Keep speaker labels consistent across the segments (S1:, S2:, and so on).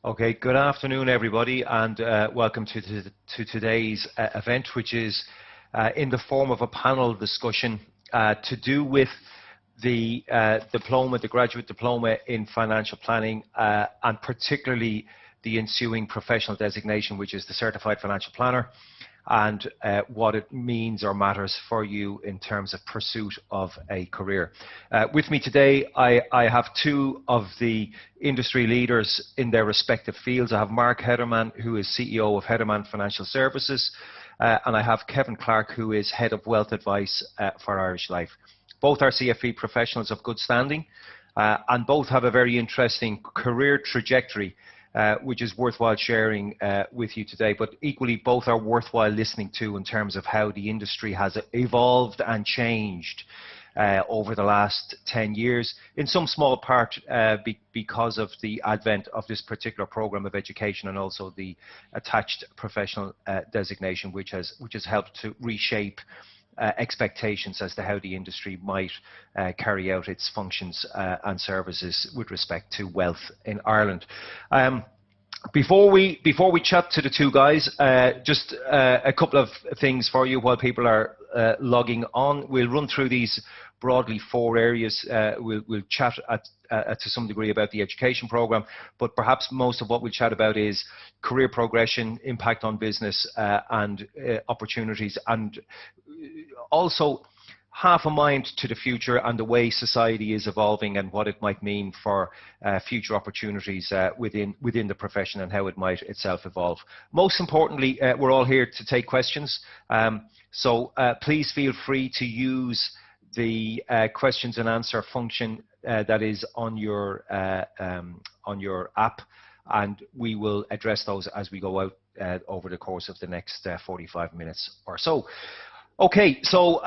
S1: Okay, good afternoon, everybody, and welcome to today's event, which is in the form of a panel discussion to do with the diploma, the graduate diploma in financial planning, and particularly the ensuing professional designation, which is the Certified Financial Planner, and what it means or matters for you in terms of pursuit of a career. With me today, I have two of the industry leaders in their respective fields. I have Mark Hederman, who is CEO of Hederman Financial Services, and I have Kevin Clark, who is Head of Wealth Advice for Irish Life. Both are CFP professionals of good standing, and both have a very interesting career trajectory, which is worthwhile sharing with you today, but equally both are worthwhile listening to in terms of how the industry has evolved and changed over the last 10 years, in some small part because of the advent of this particular program of education and also the attached professional designation, which has helped to reshape expectations as to how the industry might carry out its functions and services with respect to wealth in Ireland. Before we chat to the two guys, just a couple of things for you while people are logging on. We'll run through these broadly four areas. We'll chat to some degree about the education program, but perhaps most of what we'll chat about is career progression, impact on business, and opportunities, and also half a mind to the future and the way society is evolving and what it might mean for future opportunities within the profession and how it might itself evolve. Most importantly, we're all here to take questions, so please feel free to use the questions and answer function that is on your app, and we will address those as we go out over the course of the next 45 minutes or so. Okay, so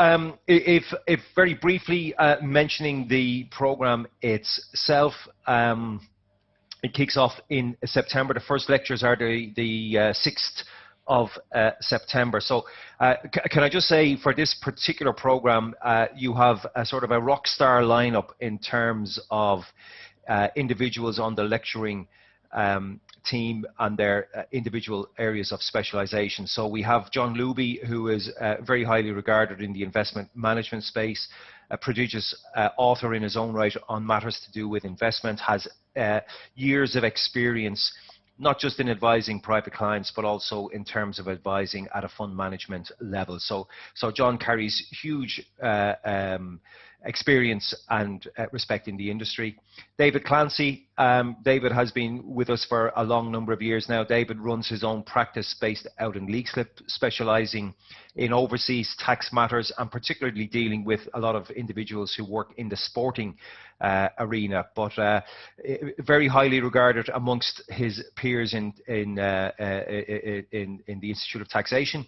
S1: if very briefly mentioning the program itself, it kicks off in September. The first lectures are the 6th of September. So can I just say, for this particular program, you have a sort of a rock star lineup in terms of individuals on the lecturing team and their individual areas of specialization. So we have John Luby, who is very highly regarded in the investment management space, a prodigious author in his own right on matters to do with investment, has years of experience not just in advising private clients, but also in terms of advising at a fund management level. So John carries huge experience and respect in the industry. David Clancy, David has been with us for a long number of years now. David runs his own practice based out in Leixlip, specialising in overseas tax matters and particularly dealing with a lot of individuals who work in the sporting arena, but very highly regarded amongst his peers in the Institute of Taxation.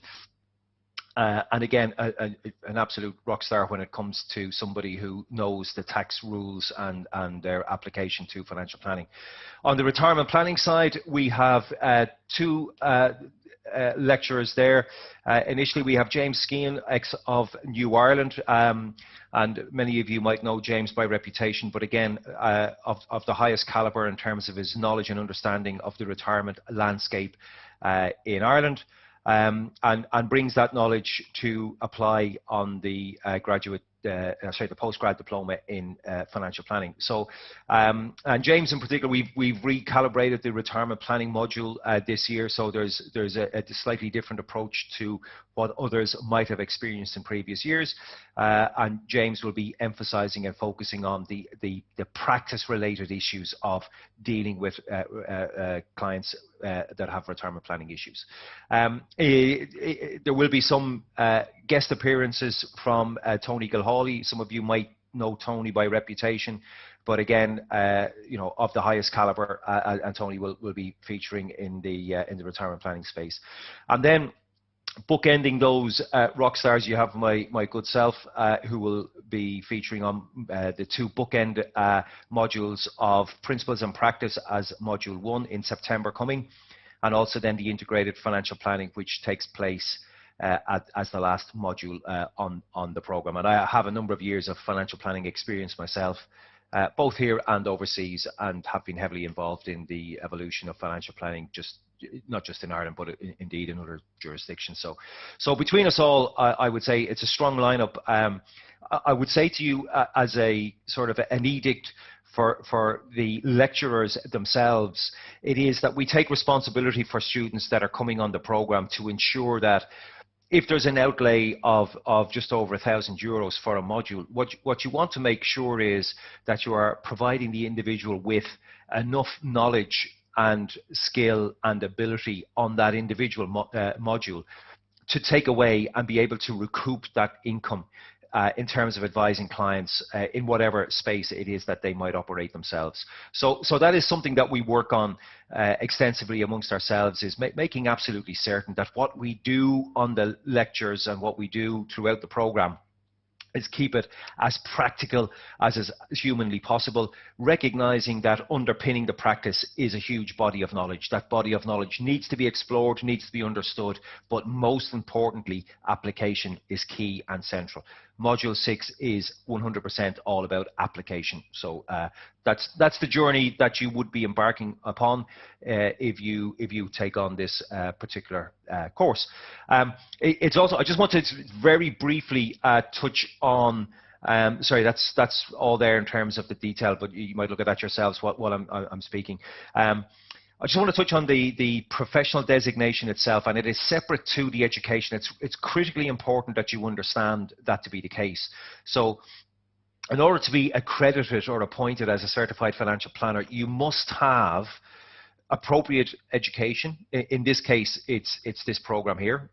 S1: And again, an absolute rock star when it comes to somebody who knows the tax rules and their application to financial planning. On the retirement planning side, we have two lecturers there. Initially, we have James Skean, ex of New Ireland, and many of you might know James by reputation, but again, of the highest caliber in terms of his knowledge and understanding of the retirement landscape in Ireland. And brings that knowledge to apply on the the postgrad diploma in financial planning. So, and James in particular, we've recalibrated the retirement planning module this year. So there's a slightly different approach to what others might have experienced in previous years. And James will be emphasising and focusing on the practice-related issues of dealing with clients that have retirement planning issues. There will be some guest appearances from Tony Gilhawley. Some of you might know Tony by reputation, but again, you know, of the highest caliber, and Tony will be featuring in the retirement planning space. And then, bookending those rock stars, you have my good self, who will be featuring on the two bookend modules of Principles and Practice as Module 1 in September coming, and also then the Integrated Financial Planning, which takes place as the last module on the program. And I have a number of years of financial planning experience myself, both here and overseas, and have been heavily involved in the evolution of financial planning, not just in Ireland, but indeed in other jurisdictions. So between us all, I would say it's a strong lineup. I would say to you, as a sort of an edict for the lecturers themselves, it is that we take responsibility for students that are coming on the programme to ensure that if there's an outlay of just over €1,000 for a module, what you want to make sure is that you are providing the individual with enough knowledge and skill and ability on that individual module to take away and be able to recoup that income in terms of advising clients in whatever space it is that they might operate themselves. So that is something that we work on extensively amongst ourselves, is making absolutely certain that what we do on the lectures and what we do throughout the program is keep it as practical as is humanly possible, recognizing that underpinning the practice is a huge body of knowledge. That body of knowledge needs to be explored, needs to be understood, but most importantly, application is key and central. Module 6 is 100% all about application. So that's the journey that you would be embarking upon if you take on this particular course. It's also, I just wanted to very briefly touch on, sorry, that's all there in terms of the detail, but you might look at that yourselves while I'm speaking. I just want to touch on the professional designation itself, and it is separate to the education. It's critically important that you understand that to be the case. So in order to be accredited or appointed as a certified financial planner, you must have appropriate education. In this case, it's this program here.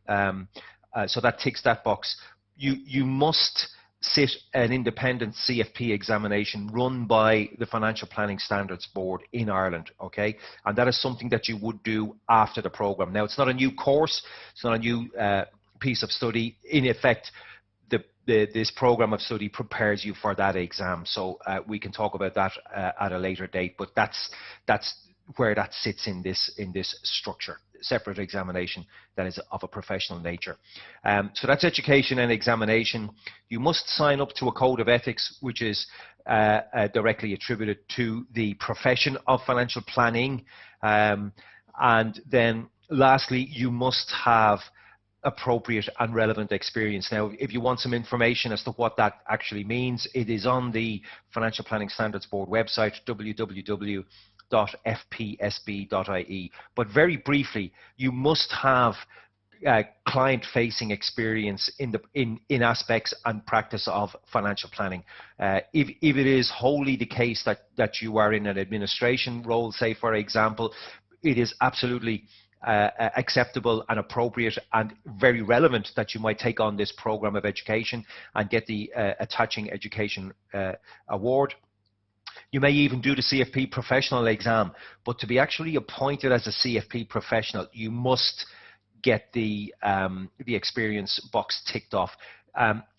S1: So that ticks that box. You must sit an independent CFP examination run by the Financial Planning Standards Board in Ireland, okay? And that is something that you would do after the program. Now, it's not a new course, it's not a new piece of study. In effect, this program of study prepares you for that exam. So we can talk about that at a later date, but that's where that sits in this structure. Separate examination that is of a professional nature. So that's education and examination. You must sign up to a code of ethics, which is directly attributed to the profession of financial planning. And then lastly, you must have appropriate and relevant experience. Now, if you want some information as to what that actually means, it is on the Financial Planning Standards Board website, www.fpsb.ie. But very briefly, you must have client-facing experience in aspects and practice of financial planning. If it is wholly the case that you are in an administration role, say for example, it is absolutely acceptable and appropriate and very relevant that you might take on this program of education and get the attaching education award. You may even do the CFP professional exam, but to be actually appointed as a CFP professional, you must get the experience box ticked off.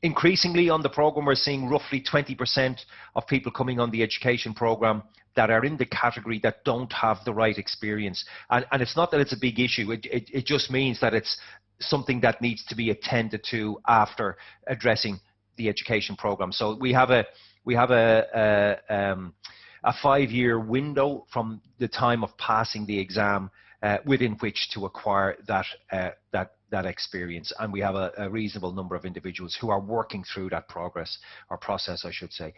S1: Increasingly on the program, we're seeing roughly 20% of people coming on the education program that are in the category that don't have the right experience. And it's not that it's a big issue, it just means that it's something that needs to be attended to after addressing the education program. So we have a 5-year window from the time of passing the exam within which to acquire that experience, and we have a reasonable number of individuals who are working through that process, I should say,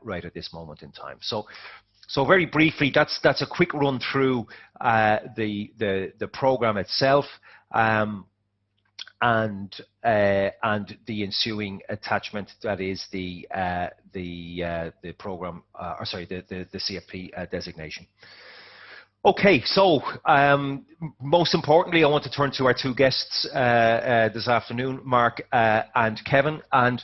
S1: right at this moment in time. So very briefly, that's a quick run through the program itself. And the ensuing attachment, that is the program, or sorry, the CFP designation. Okay, so most importantly, I want to turn to our two guests this afternoon, Mark and Kevin. And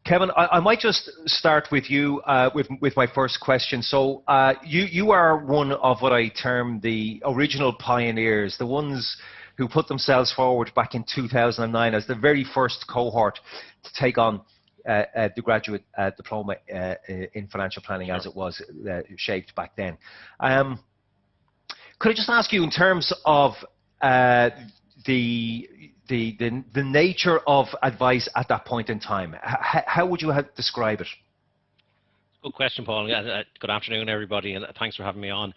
S1: Kevin, I might just start with you with my first question. So you are one of what I term the original pioneers, the ones who put themselves forward back in 2009 as the very first cohort to take on the graduate diploma in financial planning, as it was shaped back then. Could I just ask you, in terms of the nature of advice at that point in time, how would you describe it?
S2: Good question, Paul. Good afternoon, everybody, and thanks for having me on.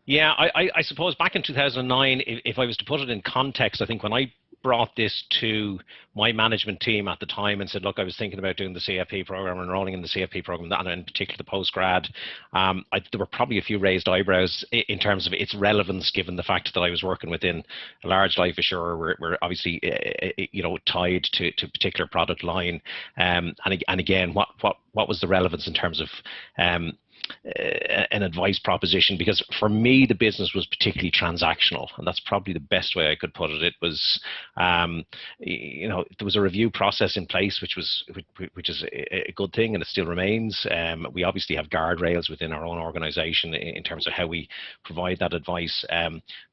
S2: Yeah, I suppose back in 2009, if I was to put it in context, I think when I brought this to my management team at the time and said, look, I was thinking about doing the CFP program, enrolling in the CFP program, and in particular the postgrad, there were probably a few raised eyebrows in terms of its relevance, given the fact that I was working within a large life assurer. We're obviously, tied to a particular product line, and again, what was the relevance in terms of an advice proposition? Because for me, the business was particularly transactional, and that's probably the best way I could put it. It was, there was a review process in place, which is a good thing, and it still remains. We obviously have guardrails within our own organisation in terms of how we provide that advice.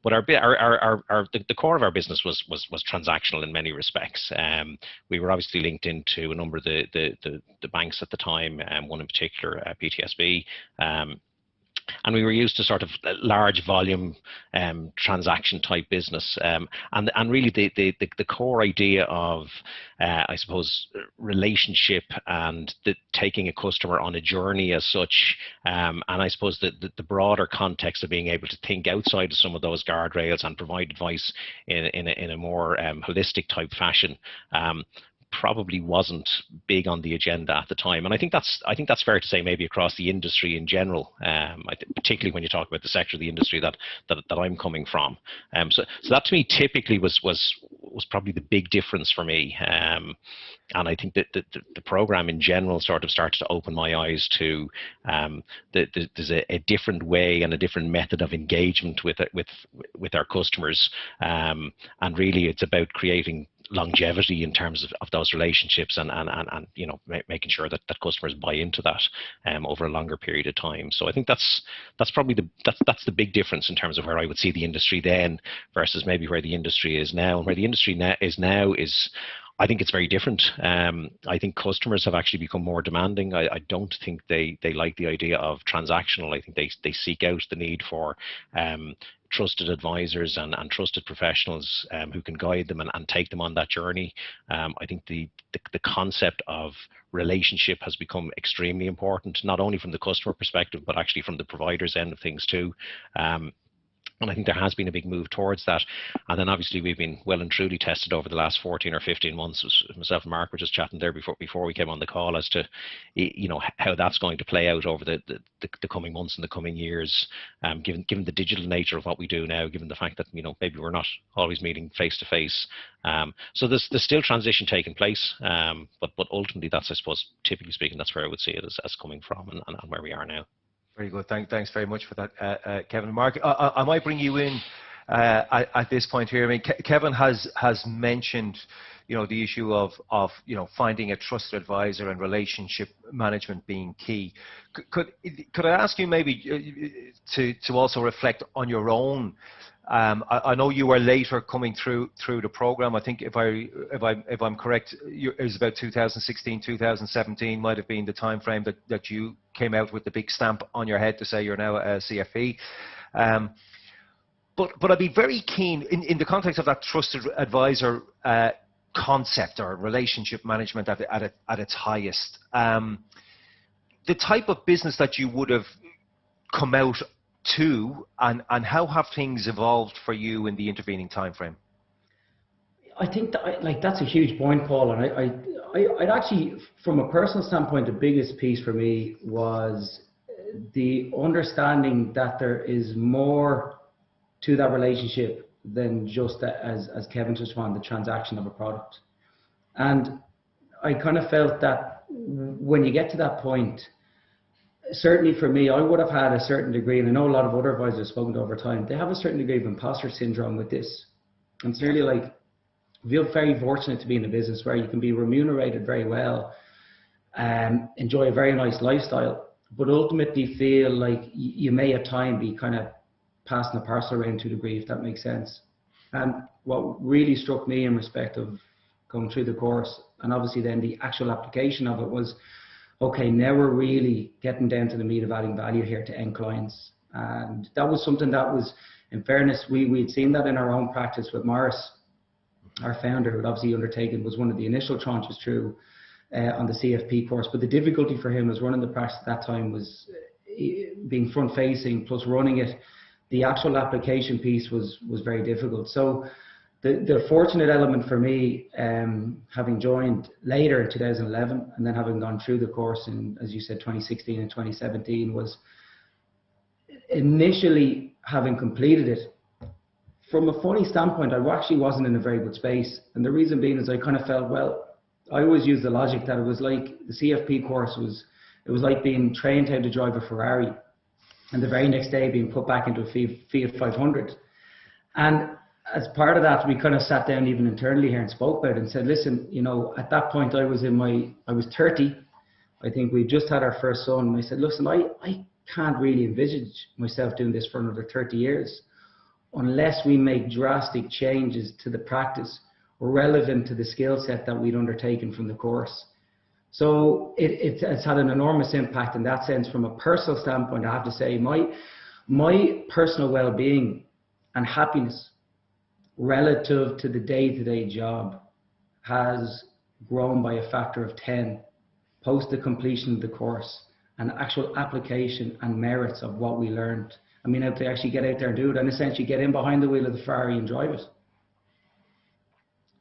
S2: But the core of our business was transactional in many respects. We were obviously linked into a number of the banks at the time, one in particular, PTSB. And we were used to sort of large volume transaction type business, and really the core idea of I suppose relationship and taking a customer on a journey as such, and I suppose the broader context of being able to think outside of some of those guardrails and provide advice in a more holistic type fashion. Probably wasn't big on the agenda at the time, and I think that's fair to say maybe across the industry in general. Particularly when you talk about the sector of the industry that I'm coming from. So that to me typically was probably the big difference for me. And I think that the program in general sort of started to open my eyes to there's a different way and a different method of engagement with our customers, and really it's about creating longevity in terms of those relationships and making sure that customers buy into that over a longer period of time. So I think that's probably that's the big difference in terms of where I would see the industry then versus maybe where the industry is now. And where the industry now is I think it's very different. I think customers have actually become more demanding. I don't think they like the idea of transactional. I think they seek out the need for trusted advisors and trusted professionals who can guide them and take them on that journey. I think the concept of relationship has become extremely important, not only from the customer perspective, but actually from the provider's end of things too. And I think there has been a big move towards that. And then obviously we've been well and truly tested over the last 14 or 15 months. Myself and Mark were just chatting there before we came on the call as to, how that's going to play out over the coming months and the coming years, given the digital nature of what we do now, given the fact that, maybe we're not always meeting face to face. So there's still transition taking place. But ultimately that's, I suppose, typically speaking, that's where I would see it as coming from and where we are now.
S1: Very good. Thanks very much for that, Kevin and Mark. I might bring you in at this point here. I mean, Kevin has mentioned, the issue of finding a trusted advisor and relationship management being key. Could I ask you maybe to also reflect on your own? I know you were later coming through the program. I think if I'm correct, it was about 2016, 2017 might have been the time frame that you came out with the big stamp on your head to say you're now a CFP. But I'd be very keen in the context of that trusted advisor concept or relationship management at its highest. The type of business that you would have come out to, and how have things evolved for you in the intervening time frame?
S3: I think that's a huge point, Paul, and I'd actually, from a personal standpoint, the biggest piece for me was the understanding that there is more to that relationship than just as Kevin touched on, the transaction of a product. And I kind of felt that when you get to that point, certainly for me, I would have had a certain degree, and I know a lot of other advisors have spoken to over time, they have a certain degree of imposter syndrome with this. And it's nearly like, I feel very fortunate to be in a business where you can be remunerated very well and enjoy a very nice lifestyle, but ultimately feel like you may at time be kind of passing the parcel around to a degree, if that makes sense. And what really struck me in respect of going through the course, and obviously then the actual application of it, was, okay, now we're really getting down to the meat of adding value here to end clients. And that was something that was, in fairness, we'd seen that in our own practice with Morris, our founder, who had obviously undertaken, was one of the initial tranches through on the CFP course. But the difficulty for him was running the practice at that time was being front facing plus running it. The actual application piece was very difficult. So the fortunate element for me, having joined later in 2011 and then having gone through the course in, as you said, 2016 and 2017, was initially having completed it. From a funny standpoint, I actually wasn't in a very good space. And the reason being is I kind of felt, well, I always used the logic that it was like the CFP course it was like being trained how to drive a Ferrari and the very next day being put back into a Fiat 500. And as part of that, we kind of sat down even internally here and spoke about it and said, listen, you know, at that point I was 30. I think we just had our first son. And I said, listen, I can't really envisage myself doing this for another 30 years unless we make drastic changes to the practice relevant to the skill set that we'd undertaken from the course. So it's had an enormous impact in that sense. From a personal standpoint, I have to say my personal well-being and happiness relative to the day-to-day job has grown by a factor of 10 post the completion of the course and actual application and merits of what we learned. I mean, to actually get out there and do it and essentially get in behind the wheel of the Ferrari and drive it.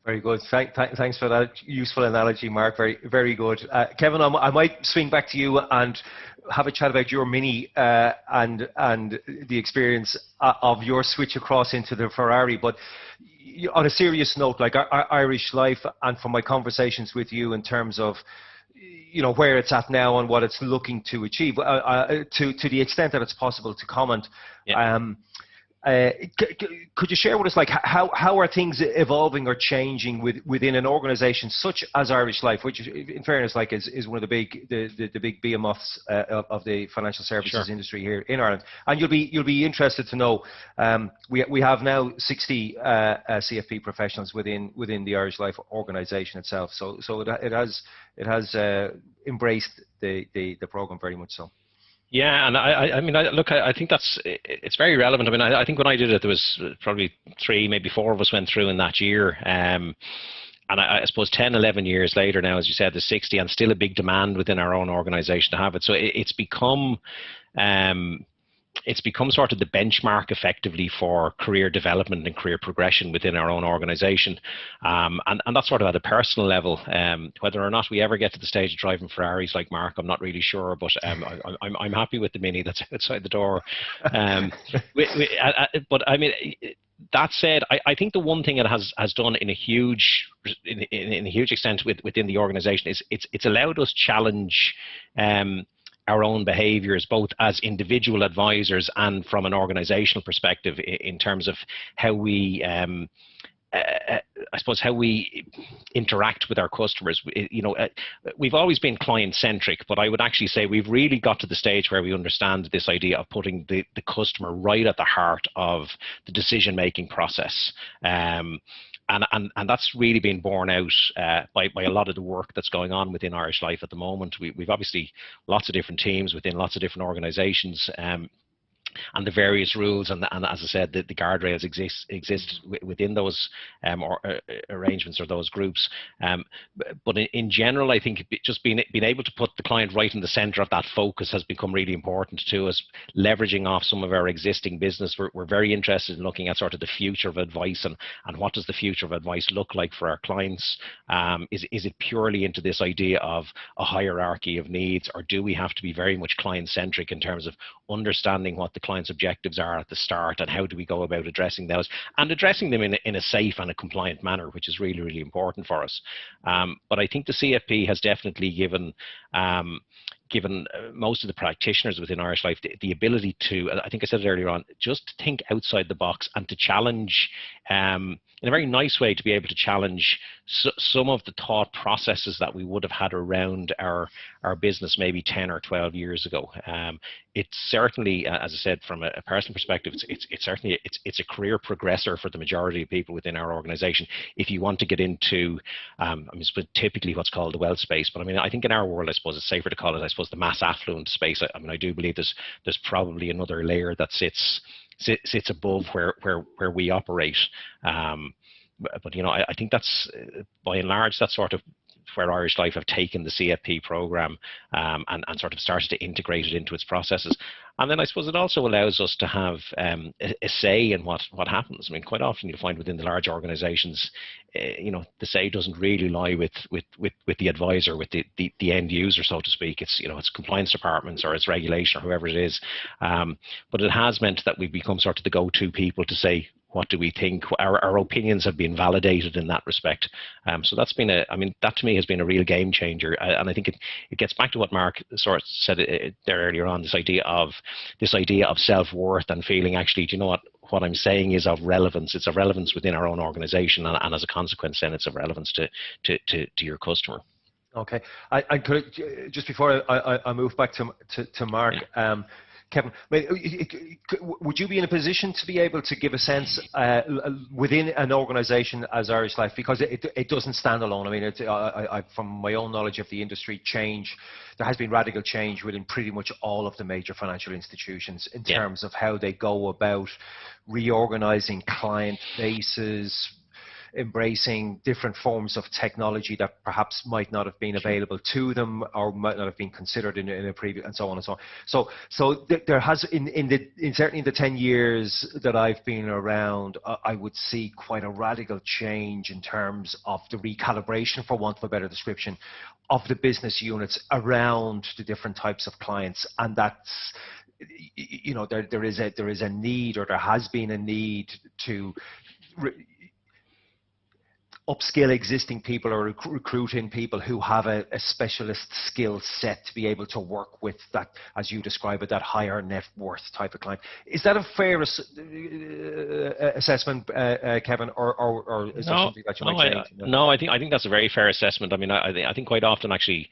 S1: Very good. Thanks for that useful analogy, Mark. Very, very good. Kevin, I might swing back to you and have a chat about your Mini and the experience of your switch across into the Ferrari. But on a serious note, like Irish Life, and from my conversations with you in terms of, you know, where it's at now and what it's looking to achieve, to the extent that it's possible to comment. Yeah. Could you share with us, like, how are things evolving or changing within an organisation such as Irish Life, which, in fairness, like is one of the big behemoths of the financial services industry here in Ireland? And you'll be interested to know we have now 60 CFP professionals within the Irish Life organisation itself. So it has embraced the programme very much so.
S2: Yeah, and I mean, I think it's very relevant. I mean, I think when I did it, there was probably 3, maybe 4 of us went through in that year. And I suppose 10, 11 years later now, as you said, there's 60 and still a big demand within our own organisation to have it. So it's become sort of the benchmark effectively for career development and career progression within our own organisation. And that's sort of at a personal level. Whether or not we ever get to the stage of driving Ferraris like Mark, I'm not really sure, but I'm happy with the Mini that's outside the door. But I mean, that said, I think the one thing it has done in a huge extent within the organisation is it's allowed us challenge our own behaviours, both as individual advisors and from an organisational perspective, in terms of how we, I suppose, how we interact with our customers. You know, we've always been client-centric, but I would actually say we've really got to the stage where we understand this idea of putting the customer right at the heart of the decision-making process. And that's really been borne out by a lot of the work that's going on within Irish Life at the moment. We've obviously lots of different teams within lots of different organisations. And the various rules and as I said, the guardrails exist within those arrangements or those groups. But in general, I think just being able to put the client right in the centre of that focus has become really important to us. Leveraging off some of our existing business, we're very interested in looking at sort of the future of advice and what does the future of advice look like for our clients. Is it purely into this idea of a hierarchy of needs, or do we have to be very much client-centric in terms of understanding what the client's objectives are at the start, and how do we go about addressing those, and addressing them in a safe and a compliant manner, which is really, really important for us. But I think the CFP has definitely given most of the practitioners within Irish Life the ability to, I think I said it earlier on, just think outside the box and to challenge, in a very nice way, to be able to challenge some of the thought processes that we would have had around our business maybe 10 or 12 years ago. It's certainly, as I said, from a personal perspective, it's certainly a career progressor for the majority of people within our organisation. If you want to get into, I mean, typically what's called the wealth space, but I mean, I think in our world, I suppose it's safer to call it, I suppose, the mass affluent space. I mean, I do believe there's probably another layer that sits above where we operate. But you know, I think that's by and large, that's sort of where Irish Life have taken the CFP program and sort of started to integrate it into its processes. And then I suppose it also allows us to have a say in what happens. I mean, quite often you'll find within the large organisations, the say doesn't really lie with the advisor, with the end user, so to speak. It's it's compliance departments or it's regulation or whoever it is. But it has meant that we've become sort of the go-to people to say, what do we think? Our opinions have been validated in that respect. So that's been that to me has been a real game changer. And I think it gets back to what Mark sort of said there earlier on, this idea of self-worth and feeling actually, do you know what I'm saying is of relevance. It's of relevance within our own organization, and as a consequence, then it's of relevance to your customer.
S1: Okay, I could just before I move back to Mark. Yeah. Kevin, would you be in a position to be able to give a sense within an organisation as Irish Life, because it doesn't stand alone? I mean, from my own knowledge of the industry, there has been radical change within pretty much all of the major financial institutions in terms of how they go about reorganising client bases, embracing different forms of technology that perhaps might not have been available to them or might not have been considered in a previous, and so on and so on. So there has certainly in the 10 years that I've been around, I would see quite a radical change in terms of the recalibration, for want of a better description, of the business units around the different types of clients, and that's there is a need, or there has been a need to upskill existing people or recruit in people who have a specialist skill set to be able to work with that, as you describe it, that higher net worth type of client. Is that a fair assessment, Kevin, or is there something that you might change?
S2: No, I think that's a very fair assessment. I mean, I think quite often actually,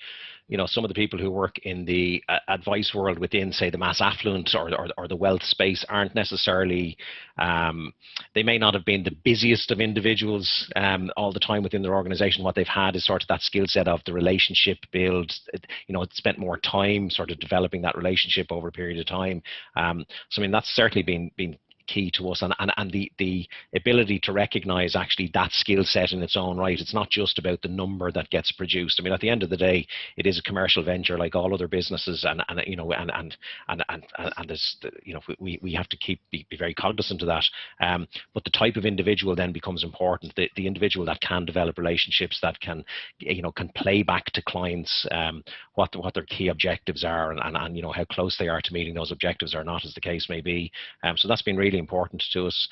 S2: some of the people who work in the advice world within, say, the mass affluent or the wealth space aren't necessarily, they may not have been the busiest of individuals all the time within their organization. What they've had is sort of that skill set of the relationship build. It spent more time sort of developing that relationship over a period of time. So I mean, that's certainly been key to us, and the ability to recognize actually that skill set in its own right. It's not just about the number that gets produced. I mean, at the end of the day, it is a commercial venture like all other businesses, and there's, we have to be very cognizant of that. But the type of individual then becomes important. The individual that can develop relationships, that can play back to clients what their key objectives are, and how close they are to meeting those objectives or not, as the case may be. So that's been really important to us.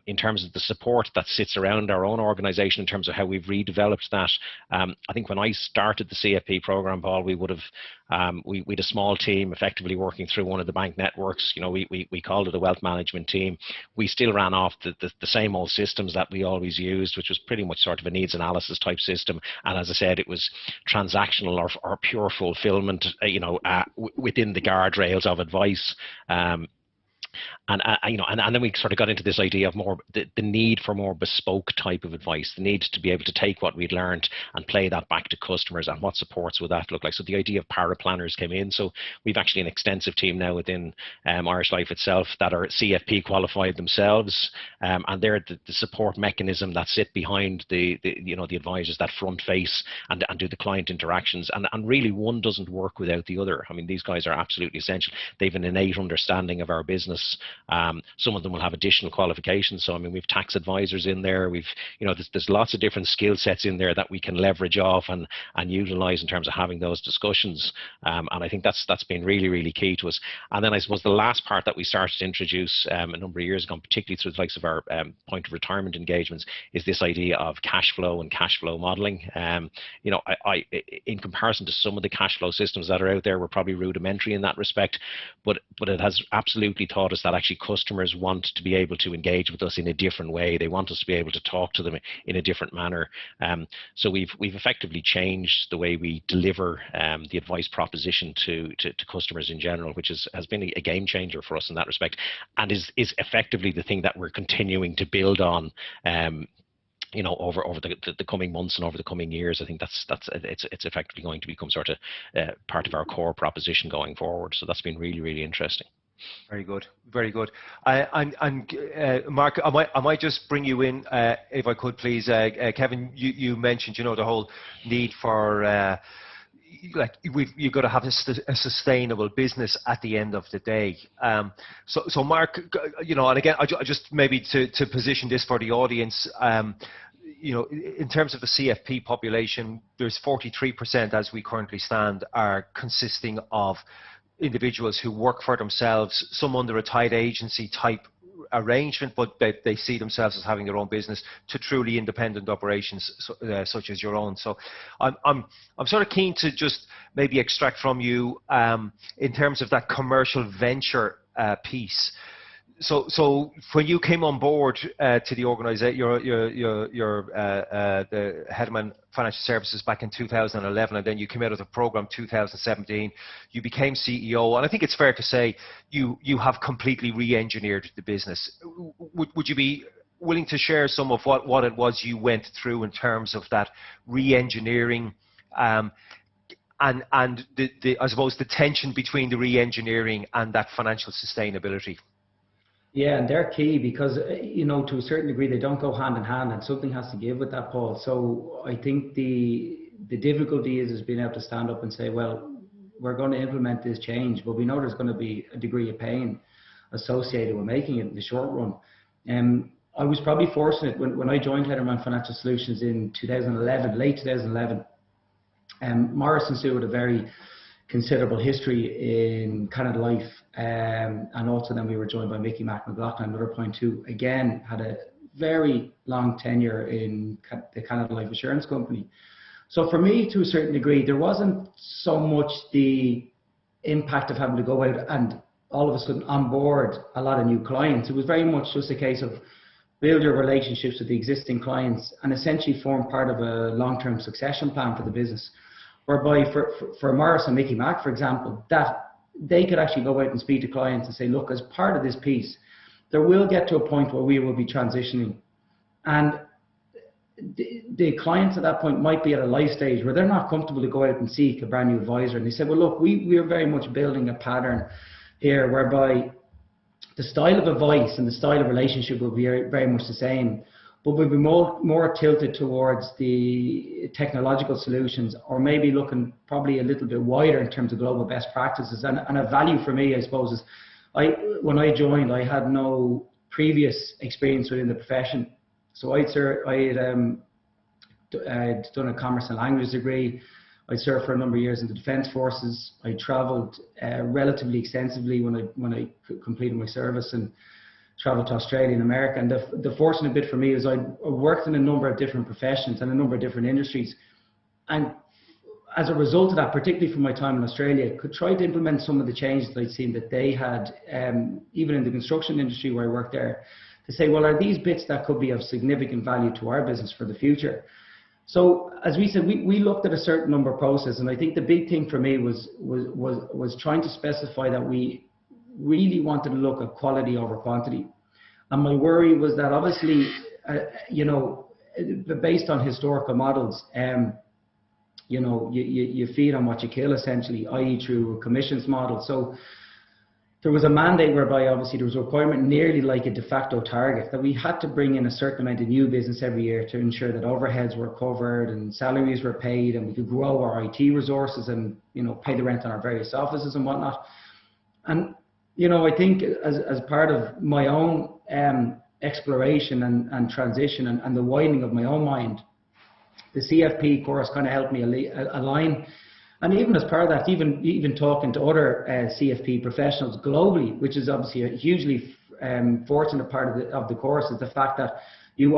S2: In terms of the support that sits around our own organisation, in terms of how we've redeveloped that. I think when I started the CFP programme, Paul, we would have we had a small team effectively working through one of the bank networks. We called it a wealth management team. We still ran off the same old systems that we always used, which was pretty much sort of a needs analysis type system. And as I said, it was transactional or pure fulfilment, within the guardrails of advice. And then we sort of got into this idea of more the need for more bespoke type of advice, the need to be able to take what we'd learned and play that back to customers, and what supports would that look like. So the idea of paraplanners came in. So we've actually an extensive team now within Irish Life itself that are CFP qualified themselves, and they're the support mechanism that sit behind the advisors that front face and do the client interactions. And really, one doesn't work without the other. I mean, these guys are absolutely essential. They've an innate understanding of our business. Some of them will have additional qualifications. So I mean, we've tax advisors in there. We've there's lots of different skill sets in there that we can leverage off and utilize in terms of having those discussions. And I think that's been really, really key to us. And then I suppose the last part that we started to introduce a number of years ago, particularly through the likes of our point of retirement engagements, is this idea of cash flow and cash flow modeling. I in comparison to some of the cash flow systems that are out there, we're probably rudimentary in that respect, but it has absolutely taught us that actually customers want to be able to engage with us in a different way. They want us to be able to talk to them in a different manner. So we've effectively changed the way we deliver the advice proposition to customers in general, which has been a game changer for us in that respect, and is effectively the thing that we're continuing to build on. Over the coming months and over the coming years. I think it's effectively going to become sort of part of our core proposition going forward. So that's been really, really interesting.
S1: Very good, very good. Mark, I might just bring you in, if I could, please. Kevin, you mentioned, the whole need for you've got to have a sustainable business at the end of the day. So Mark, and again, I just maybe to position this for the audience. In terms of the CFP population, there's 43% as we currently stand are consisting of individuals who work for themselves, some under a tied agency type arrangement, but they see themselves as having their own business, to truly independent operations such as your own. So I'm sort of keen to just maybe extract from you in terms of that commercial venture piece. So when you came on board to the organisation, you're the head of financial services back in 2011, and then you came out of the program 2017. You became CEO, and I think it's fair to say you have completely re-engineered the business. Would you be willing to share some of what it was you went through in terms of that re-engineering? And I suppose the tension between the re-engineering and that financial sustainability.
S3: Yeah, and they're key because, to a certain degree, they don't go hand in hand, and something has to give with that, Paul. So I think the difficulty is being able to stand up and say, well, we're going to implement this change, but we know there's going to be a degree of pain associated with making it in the short run. I was probably fortunate when I joined Head-Man Financial Solutions in 2011, late 2011. Morris & Sue had a very considerable history in Canada Life, and also then we were joined by Mickey McLaughlin, another point who again had a very long tenure in the Canada Life Insurance Company. So for me, to a certain degree, there wasn't so much the impact of having to go out and all of a sudden onboard a lot of new clients. It was very much just a case of build your relationships with the existing clients and essentially form part of a long-term succession plan for the business, whereby for Morris and Mickey Mac, for example, that they could actually go out and speak to clients and say, look, as part of this piece, there will get to a point where we will be transitioning. And the clients at that point might be at a life stage where they're not comfortable to go out and seek a brand new advisor. And they said, well, look, we are very much building a pattern here whereby the style of advice and the style of relationship will be very much the same, but we'll be more tilted towards the technological solutions, or maybe looking probably a little bit wider in terms of global best practices. And a value for me, I suppose, is when I joined, I had no previous experience within the profession. So I had done a commerce and language degree. I served for a number of years in the Defence Forces. I travelled relatively extensively when I completed my service, and travelled to Australia and America. And the fortunate bit for me is I worked in a number of different professions and a number of different industries. And as a result of that, particularly from my time in Australia, could try to implement some of the changes that I'd seen that they had, even in the construction industry where I worked there, to say, well, are these bits that could be of significant value to our business for the future? So as we said, we looked at a certain number of processes, and I think the big thing for me was trying to specify that we really wanted to look at quality over quantity. And my worry was that obviously, based on historical models, you feed on what you kill, essentially, i.e. through a commissions model. So there was a mandate whereby obviously there was a requirement nearly like a de facto target that we had to bring in a certain amount of new business every year to ensure that overheads were covered and salaries were paid, and we could grow our IT resources and, pay the rent on our various offices and whatnot. And I think as part of my own exploration and transition and the widening of my own mind, the CFP course kind of helped me align. And even as part of that, even talking to other CFP professionals globally, which is obviously a hugely fortunate part of the course, is the fact that you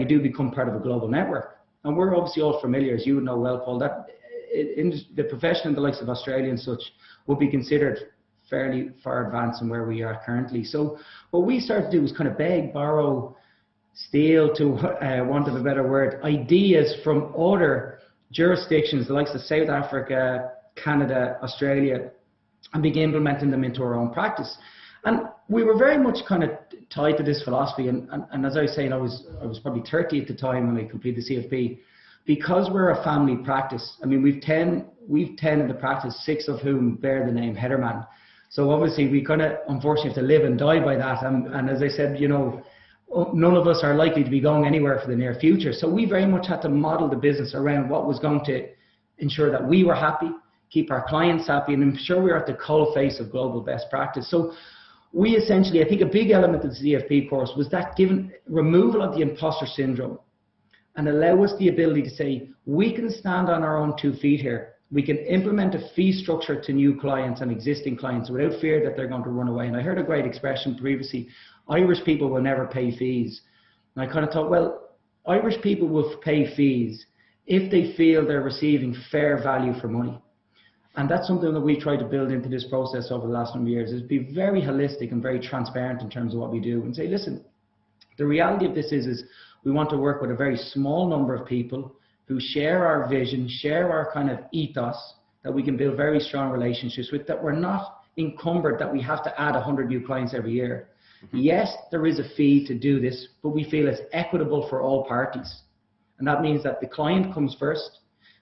S3: do become part of a global network. And we're obviously all familiar, as you would know well, Paul, that in the profession in the likes of Australia and such would be considered fairly far advanced from where we are currently. So what we started to do was kind of beg, borrow, steal, to want of a better word, ideas from other jurisdictions, the likes of South Africa, Canada, Australia, and begin implementing them into our own practice. And we were very much kind of tied to this philosophy. And as I was saying, I was probably 30 at the time when I completed the CFP. Because we're a family practice, I mean, we've 10 in the practice, 6 of whom bear the name Headerman. So obviously we kind of unfortunately have to live and die by that. And as I said, you know, none of us are likely to be going anywhere for the near future. So we very much had to model the business around what was going to ensure that we were happy, keep our clients happy, and ensure we were at the coal face of global best practice. So we essentially, I think a big element of the CFP course was that given removal of the imposter syndrome and allow us the ability to say, we can stand on our own 2 feet here. We can implement a fee structure to new clients and existing clients without fear that they're going to run away. And I heard a great expression previously, Irish people will never pay fees. And I kind of thought, well, Irish people will pay fees if they feel they're receiving fair value for money. And that's something that we tried to build into this process over the last number of years, is be very holistic and very transparent in terms of what we do and say, listen, the reality of this is we want to work with a very small number of people who share our vision, share our kind of ethos, that we can build very strong relationships with, that we're not encumbered, that we have to add 100 new clients every year. Yes, there is a fee to do this, but we feel it's equitable for all parties. And that means that the client comes first,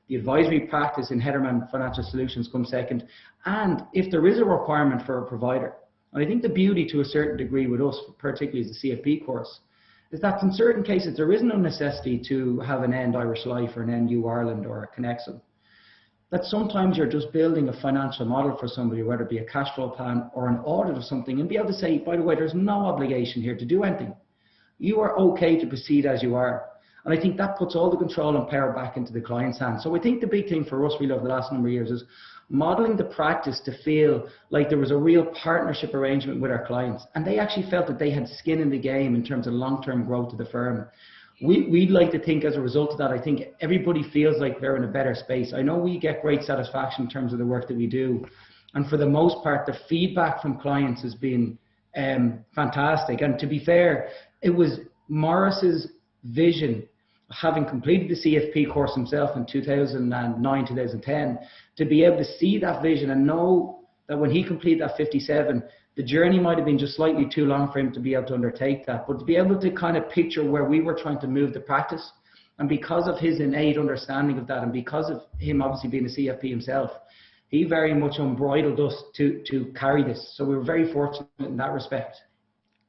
S3: the advisory practice in Heatherman Financial Solutions comes second, and if there is a requirement for a provider, and I think the beauty to a certain degree with us, particularly as the CFP course, is that in certain cases there is no necessity to have an End Irish Life or an NU Ireland or a Connexum. That sometimes you're just building a financial model for somebody, whether it be a cash flow plan or an audit of something, and be able to say, by the way, there's no obligation here to do anything. You are okay to proceed as you are. And I think that puts all the control and power back into the client's hands. So I think the big thing for us really over the last number of years is modeling the practice to feel like there was a real partnership arrangement with our clients. And they actually felt that they had skin in the game in terms of long-term growth of the firm. We'd like to think as a result of that, I think everybody feels like they're in a better space. I know we get great satisfaction in terms of the work that we do. And for the most part, the feedback from clients has been fantastic. And to be fair, it was Maurice's vision, having completed the CFP course himself in 2009, 2010, to be able to see that vision and know that when he completed that 57, the journey might have been just slightly too long for him to be able to undertake that, but to be able to kind of picture where we were trying to move the practice. And because of his innate understanding of that, and because of him obviously being a CFP himself, he very much unbridled us to carry this. So we were very fortunate in that respect.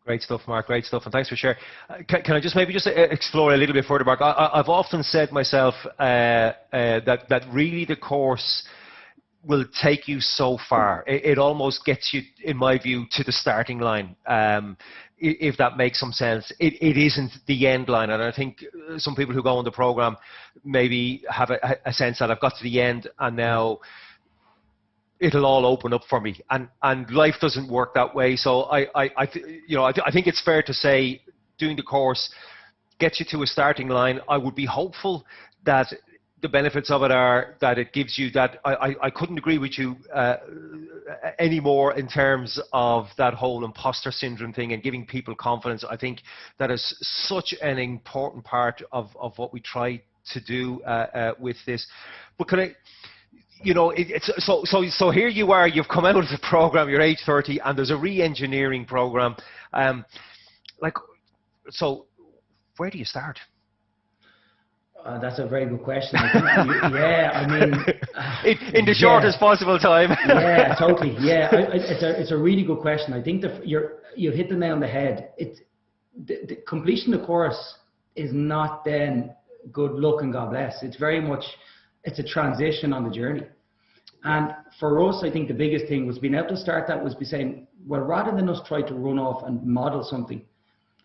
S1: Great stuff, Mark. Great stuff, and thanks for sharing. Can I just maybe just explore a little bit further, Mark? I've often said myself that really the course will take you so far. It almost gets you, in my view, to the starting line, if that makes some sense. It isn't the end line, and I think some people who go on the program maybe have a sense that I've got to the end and now it'll all open up for me, and life doesn't work that way. So I think it's fair to say doing the course gets you to a starting line. I would be hopeful that the benefits of it are that it gives you that. I couldn't agree with you anymore in terms of that whole imposter syndrome thing and giving people confidence. I think that is such an important part of what we try to do with this. But can I? You know, so here you are, you've come out of the program, you're age 30, and there's a re-engineering program. So where do you start?
S3: That's a very good question. I think yeah, I mean,
S1: in the shortest possible time.
S3: Yeah, totally. Yeah, it's a really good question. I think you hit the nail on the head. It's the completion of the course is not then good luck and God bless. It's very much, it's a transition on the journey. And for us, I think the biggest thing was being able to start that was be saying, well, rather than us try to run off and model something,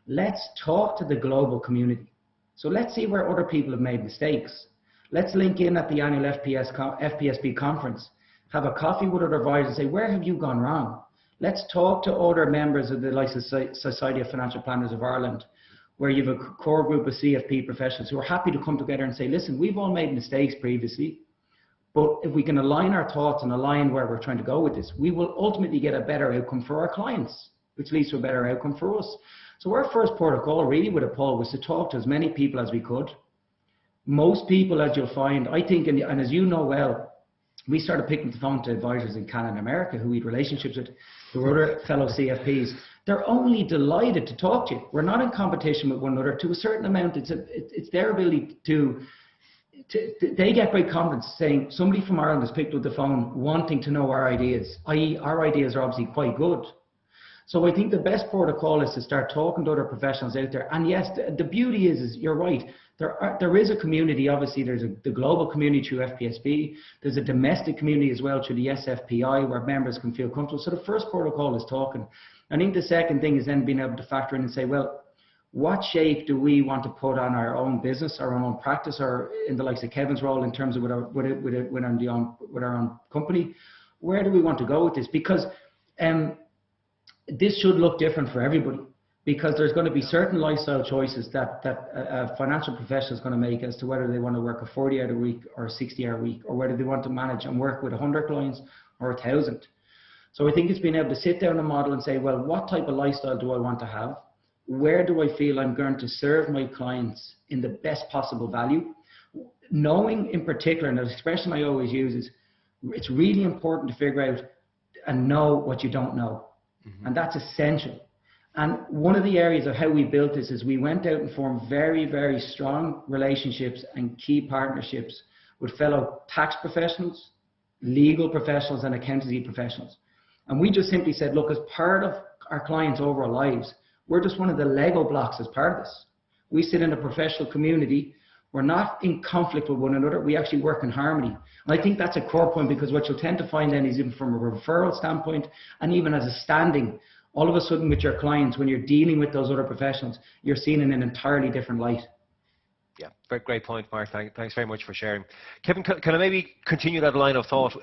S3: let's talk to the global community. So let's see where other people have made mistakes. Let's link in at the annual FPSB conference, have a coffee with other advisors and say, where have you gone wrong? Let's talk to other members of the Society of Financial Planners of Ireland, where you have a core group of CFP professionals who are happy to come together and say, listen, we've all made mistakes previously, but if we can align our thoughts and align where we're trying to go with this, we will ultimately get a better outcome for our clients, which leads to a better outcome for us. So our first protocol really with a poll was to talk to as many people as we could. Most people, as you'll find, I think, and as you know well, we started picking the phone to advisors in Canada and America who we had relationships with, who were other fellow CFPs. They're only delighted to talk to you. We're not in competition with one another. To a certain amount, it's their ability to they get great confidence saying somebody from Ireland has picked up the phone wanting to know our ideas, i.e. our ideas are obviously quite good. So I think the best protocol is to start talking to other professionals out there. And yes, the beauty is you're right. There is a community, obviously there's the global community through FPSB. There's a domestic community as well through the SFPI where members can feel comfortable. So the first protocol is talking. I think the second thing is then being able to factor in and say, well, what shape do we want to put on our own business, our own practice, or in the likes of Kevin's role in terms of with our own company? Where do we want to go with this? Because this should look different for everybody, because there's going to be certain lifestyle choices that a financial professional is going to make as to whether they want to work a 40-hour week or a 60-hour week, or whether they want to manage and work with 100 clients or 1,000. So I think it's being able to sit down and model and say, well, what type of lifestyle do I want to have? Where do I feel I'm going to serve my clients in the best possible value? Knowing in particular, and the expression I always use is, it's really important to figure out and know what you don't know. Mm-hmm. And that's essential. And one of the areas of how we built this is we went out and formed very, very strong relationships and key partnerships with fellow tax professionals, legal professionals, and accountancy professionals. And we just simply said, look, as part of our clients' overall lives, we're just one of the Lego blocks as part of this. We sit in a professional community. We're not in conflict with one another. We actually work in harmony. And I think that's a core point, because what you'll tend to find then is, even from a referral standpoint and even as a standing, all of a sudden with your clients, when you're dealing with those other professionals, you're seen in an entirely different light.
S1: Yeah, very great point, Mark. Thanks very much for sharing. Kevin, can I maybe continue that line of thought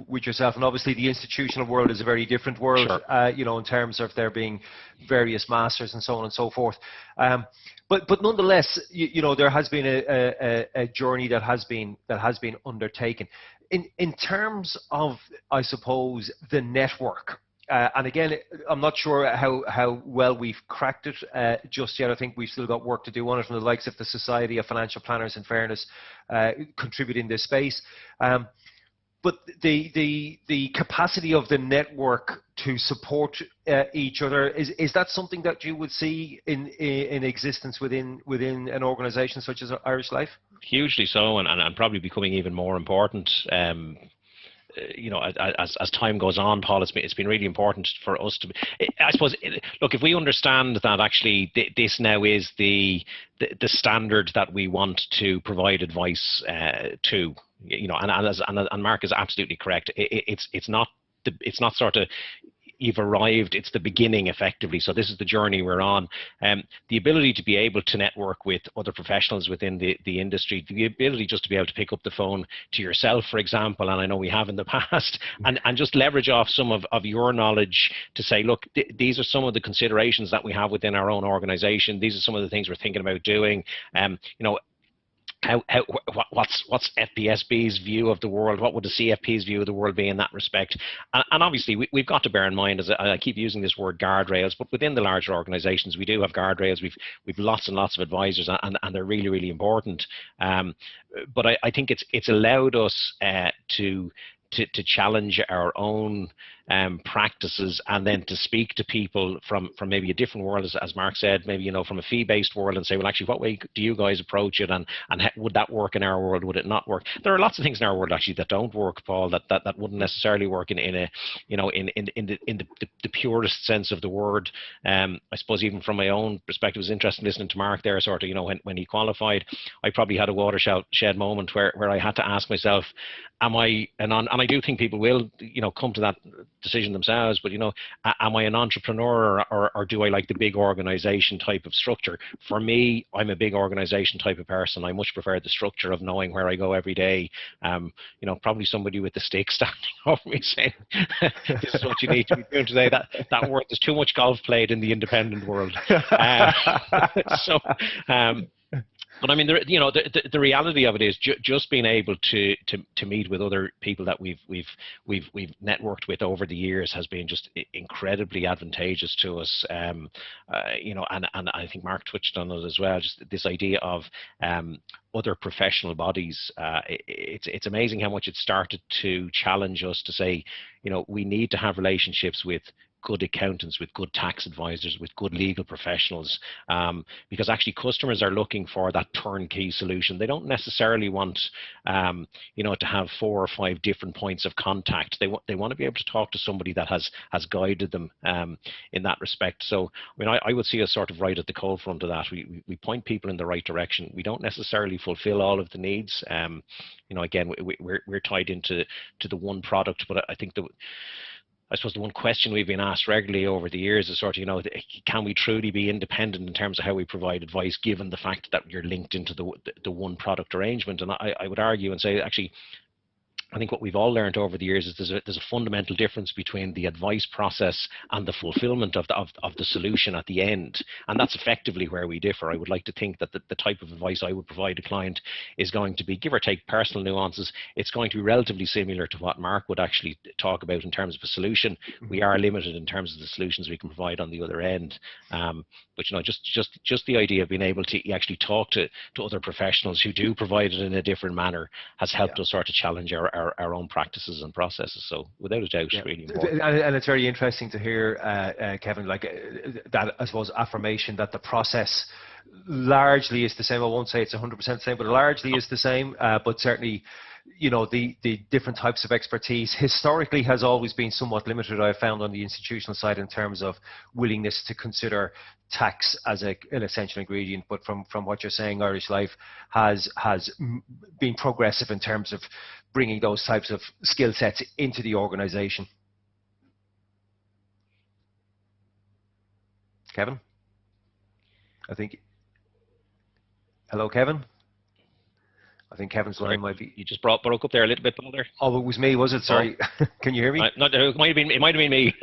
S1: with yourself? And obviously the institutional world is a very different world, sure. In terms of there being various masters and so on and so forth. But nonetheless, there has been a journey that has been undertaken. In terms of, I suppose, the network. And again, I'm not sure how well we've cracked it just yet. I think we've still got work to do on it, from the likes of the Society of Financial Planners in Fairness contribute in this space. But the capacity of the network to support each other, is that something that you would see in existence within an organisation such as Irish Life?
S2: Hugely so, and probably becoming even more important. As time goes on, Paul, it's been really important for us to, I suppose, look, if we understand that actually this now is the standard that we want to provide advice to, and Mark is absolutely correct. It's not sort of, you've arrived, it's the beginning effectively. So this is the journey we're on. The ability to be able to network with other professionals within the industry, the ability just to be able to pick up the phone to yourself, for example, and I know we have in the past, and just leverage off some of your knowledge to say, look, these are some of the considerations that we have within our own organization. These are some of the things we're thinking about doing. What's FPSB's view of the world? What would the CFP's view of the world be in that respect? And obviously, we've got to bear in mind, as I keep using this word, guardrails, but within the larger organisations, we do have guardrails. We've lots and lots of advisors, and they're really, really important. But I think it's allowed us to challenge our own practices, and then to speak to people from maybe a different world, as Mark said, maybe from a fee-based world, and say, well, actually, what way do you guys approach it, and would that work in our world? Would it not work? There are lots of things in our world actually that don't work, Paul, that wouldn't necessarily work in the purest sense of the word. I suppose even from my own perspective, it was interesting listening to Mark there, sort of, when he qualified, I probably had a watershed moment where I had to ask myself, am I, and I do think people will, come to that decision themselves, but am I an entrepreneur, or do I like the big organization type of structure? For me, I'm a big organization type of person. I much prefer the structure of knowing where I go every day. Probably somebody with the stick standing over me saying, this is what you need to be doing today. That word, there's too much golf played in the independent world. But I mean, the reality of it is just being able to meet with other people that we've networked with over the years has been just incredibly advantageous to us. And I think Mark touched on it as well. Just this idea of other professional bodies. It's amazing how much it started to challenge us to say, we need to have relationships with good accountants, with good tax advisors, with good legal professionals, because actually customers are looking for that turnkey solution. They don't necessarily want, you know, to have 4 or 5 different points of contact. They want to be able to talk to somebody that has guided them in that respect. So, I mean, I would see us sort of right at the cold front of that. We point people in the right direction. We don't necessarily fulfill all of the needs. You know, again, we're tied into the one product, but I think I suppose the one question we've been asked regularly over the years is sort of, you know, can we truly be independent in terms of how we provide advice, given the fact that you're linked into the one product arrangement? And I would argue and say, actually, I think what we've all learned over the years is there's a fundamental difference between the advice process and the fulfillment of the solution at the end. And that's effectively where we differ. I would like to think that the type of advice I would provide a client is going to be, give or take personal nuances, it's going to be relatively similar to what Mark would actually talk about in terms of a solution. We are limited in terms of the solutions we can provide on the other end. But, you know, just the idea of being able to actually talk to other professionals who do provide it in a different manner has helped us sort of challenge our own practices and processes. So without a doubt, really important.
S1: And it's very interesting to hear, Kevin, like that, I suppose, affirmation that the process largely is the same. I won't say it's 100% the same, but largely is the same. But certainly, you know, the different types of expertise historically has always been somewhat limited, I've found, on the institutional side in terms of willingness to consider tax as an essential ingredient. But from what you're saying, Irish Life has been progressive in terms of bringing those types of skill sets into the organization. Kevin? I think, hello, Kevin? I think Kevin's line might be.
S2: You just broke up there a little bit, there.
S1: Oh, it was me, was it? Sorry. Can you hear me?
S2: It might have been me.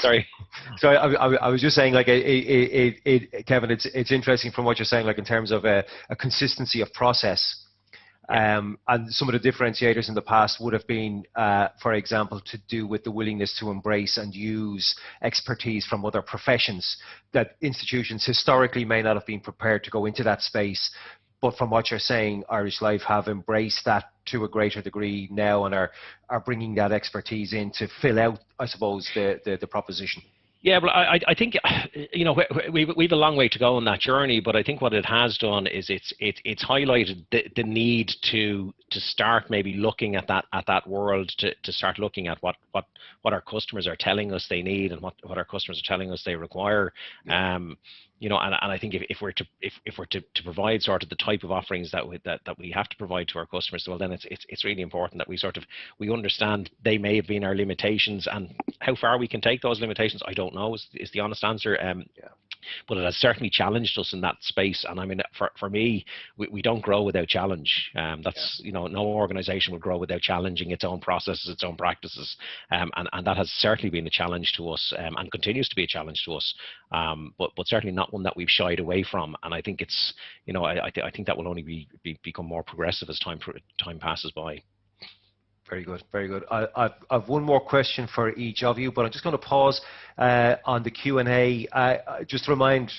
S2: Sorry.
S1: So I was just saying, like, Kevin, it's interesting from what you're saying, like in terms of a consistency of process. And some of the differentiators in the past would have been, for example, to do with the willingness to embrace and use expertise from other professions that institutions historically may not have been prepared to go into that space. But from what you're saying, Irish Life have embraced that to a greater degree now and are bringing that expertise in to fill out, I suppose, the proposition.
S2: Yeah, well, I think, you know, we've a long way to go on that journey, but I think what it has done is it's highlighted the need to start maybe looking at that world, to start looking at what our customers are telling us they need and what our customers are telling us they require. You know, and I think if we're to provide sort of the type of offerings that we have to provide to our customers, well, then it's really important that we understand they may have been our limitations, and how far we can take those limitations, I don't know, is the honest answer. But it has certainly challenged us in that space. And I mean, for me, we don't grow without challenge. You know, no organization will grow without challenging its own processes, its own practices. And that has certainly been a challenge to us, and continues to be a challenge to us. But certainly not one that we've shied away from. And I think it's, you know, I think that will only become more progressive as time passes by.
S1: Very good, very good. I've one more question for each of you, but I'm just going to pause on the Q&A. Just to remind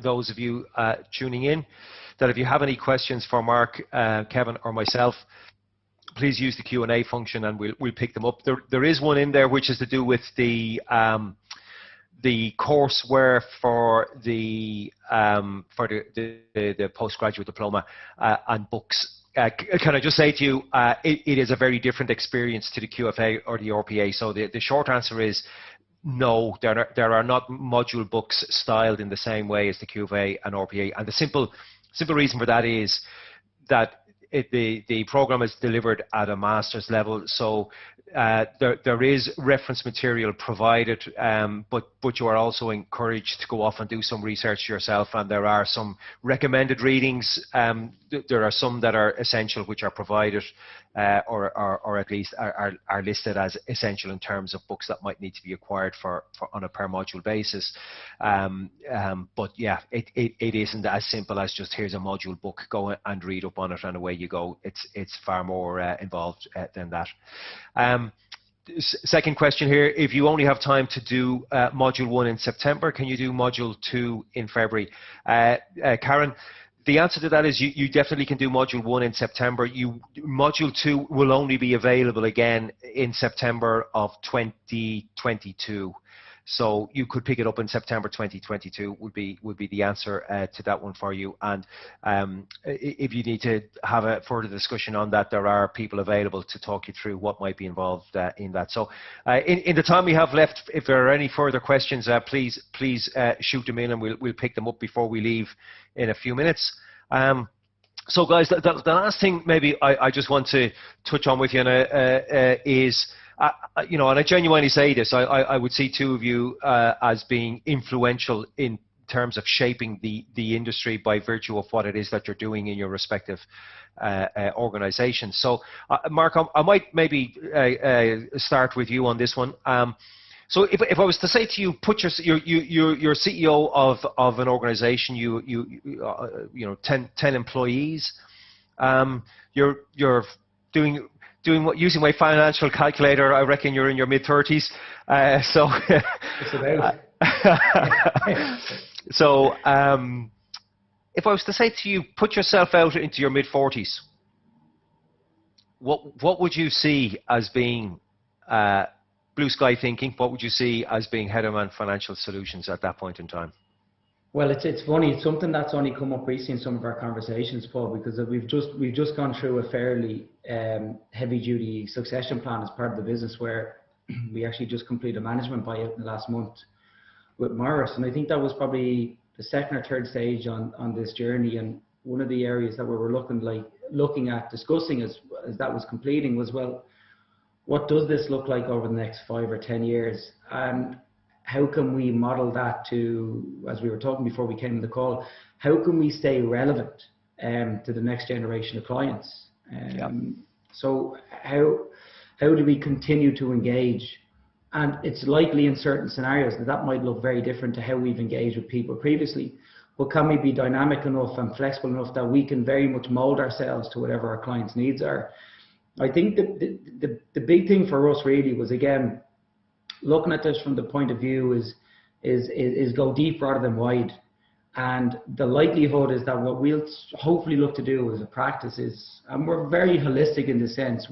S1: those of you tuning in that if you have any questions for Mark, Kevin, or myself, please use the Q&A function and we'll pick them up. There is one in there which is to do with the courseware for the postgraduate diploma and books. Can I just say to you, it is a very different experience to the QFA or the RPA. So the short answer is no, there are not module books styled in the same way as the QFA and RPA. And the simple reason for that is that the program is delivered at a master's level. So there is reference material provided, but you are also encouraged to go off and do some research yourself, and there are some recommended readings. There are some that are essential, which are provided or at least are listed as essential in terms of books that might need to be acquired for on a per module basis. But yeah, it isn't as simple as just here's a module book, go and read up on it and away you go. It's far more involved than that. Second question here, if you only have time to do module 1 in September, can you do module 2 in February? Karen, the answer to that is you definitely can do module 1 in September. Module 2 will only be available again in September of 2022. So you could pick it up in September 2022 would be the answer to that one for you. And if you need to have a further discussion on that, there are people available to talk you through what might be involved in that. So in the time we have left, if there are any further questions, please shoot them in, and we'll pick them up before we leave in a few minutes. So guys, the last thing maybe I just want to touch on with you is, you know, and I genuinely say this, I would see two of you as being influential in terms of shaping the industry by virtue of what it is that you're doing in your respective organizations. So Mark, I might maybe start with you on this one. So if I was to say to you, put you're CEO of an organization, you know, 10 employees, you're doing what, using my financial calculator, I reckon you're in your mid-30s. So so if I was to say to you, put yourself out into your mid-40s, what would you see as being blue sky thinking? What would you see as being Head-O-Man Financial Solutions at that point in time?
S3: Well, it's funny. It's something that's only come up recently in some of our conversations, Paul, because we've just gone through a fairly heavy-duty succession plan as part of the business, where we actually just completed a management buyout in the last month with Morris, and I think that was probably the second or third stage on this journey. And one of the areas that we were looking at discussing as that was completing was, well, what does this look like over the next 5 or 10 years? And how can we model that to, as we were talking before we came in the call, how can we stay relevant to the next generation of clients? So how do we continue to engage? And it's likely in certain scenarios that might look very different to how we've engaged with people previously. But can we be dynamic enough and flexible enough that we can very much mold ourselves to whatever our clients' needs are? I think that the big thing for us really was, again, looking at this from the point of view is go deep rather than wide. And the likelihood is that what we'll hopefully look to do as a practice is, and we're very holistic in this sense.